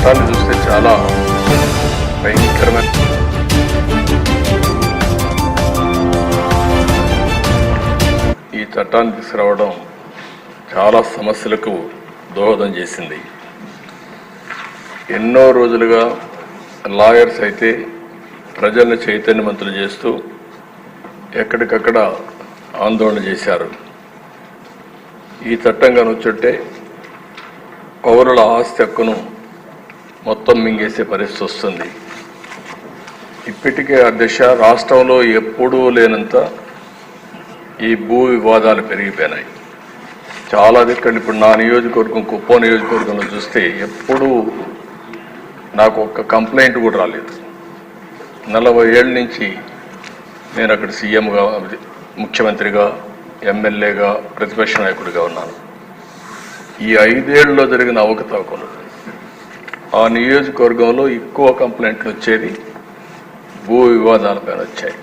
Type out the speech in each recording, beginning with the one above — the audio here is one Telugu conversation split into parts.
చట్టాన్ని చూస్తే చాలా భయంకరమైన ఈ చట్టాన్ని తీసుకురావడం చాలా సమస్యలకు దోహదం చేసింది. ఎన్నో రోజులుగా లాయర్స్ అయితే ప్రజల్ని చైతన్యవంతులు చేస్తూ ఎక్కడికక్కడ ఆందోళన చేశారు. ఈ చట్టం కనుచుంటే పౌరుల ఆస్తి హక్కును మొత్తం మింగేసే పరిస్థితి వస్తుంది. ఇప్పటికే అధ్యక్ష రాష్ట్రంలో ఎప్పుడూ లేనంత ఈ భూ వివాదాలు పెరిగిపోయినాయి. చాలా దిక్కలు ఇప్పుడు నా నియోజకవర్గం కుప్పం నియోజకవర్గంలో చూస్తే ఎప్పుడూ నాకు ఒక్క కంప్లైంట్ కూడా రాలేదు. 40 ఏళ్ళ నుంచి నేను అక్కడ సీఎంగా, ముఖ్యమంత్రిగా, ఎమ్మెల్యేగా, ప్రతిపక్ష నాయకుడిగా ఉన్నాను. ఈ 5 ఏళ్లలో జరిగిన అవకతవకలు ఆ నియోజకవర్గంలో ఎక్కువ కంప్లైంట్లు వచ్చేది భూ వివాదాలపైన వచ్చాయి.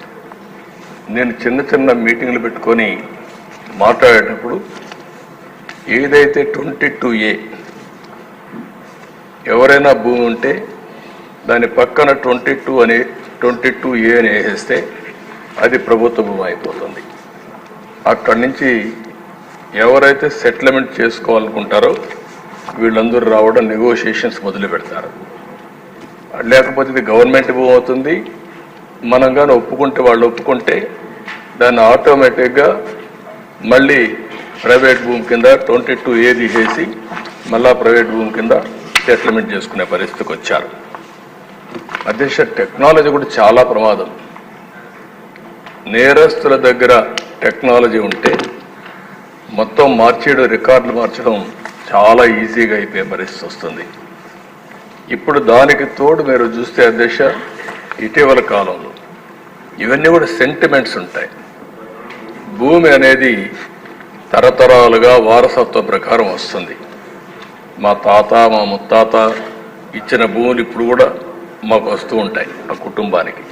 నేను చిన్న చిన్న మీటింగ్లు పెట్టుకొని మాట్లాడేటప్పుడు ఏదైతే 22A ఎవరైనా భూమి ఉంటే దాని పక్కన 22A అని వేసేస్తే అది ప్రభుత్వ భూమి అయిపోతుంది. అక్కడి నుంచి ఎవరైతే సెటిల్మెంట్ చేసుకోవాలనుకుంటారో వీళ్ళందరూ రావడం, నెగోషియేషన్స్ మొదలు పెడతారు. లేకపోతే ఇది గవర్నమెంట్ భూమి అవుతుంది. మనం కానీ ఒప్పుకుంటే, వాళ్ళు ఒప్పుకుంటే దాన్ని ఆటోమేటిక్గా మళ్ళీ ప్రైవేట్ భూమి కింద 22A తీసేసి మళ్ళా ప్రైవేట్ భూమి కింద సెటిల్మెంట్ చేసుకునే పరిస్థితికి వచ్చారు. అధ్యక్ష టెక్నాలజీ కూడా చాలా ప్రమాదం. నేరస్తుల దగ్గర టెక్నాలజీ ఉంటే మొత్తం మార్చేయడం, రికార్డులు మార్చడం చాలా ఈజీగా అయిపోయే పరిస్థితి వస్తుంది. ఇప్పుడు దానికి తోడు మీరు చూస్తే అధ్యక్ష ఇటీవల కాలంలో ఇవన్నీ కూడా సెంటిమెంట్స్ ఉంటాయి. భూమి అనేది తరతరాలుగా వారసత్వ ప్రకారం వస్తుంది. మా తాత, మా ముత్తాత ఇచ్చిన భూములు ఇప్పుడు కూడా మాకు వస్తూ ఉంటాయి ఆ కుటుంబానికి.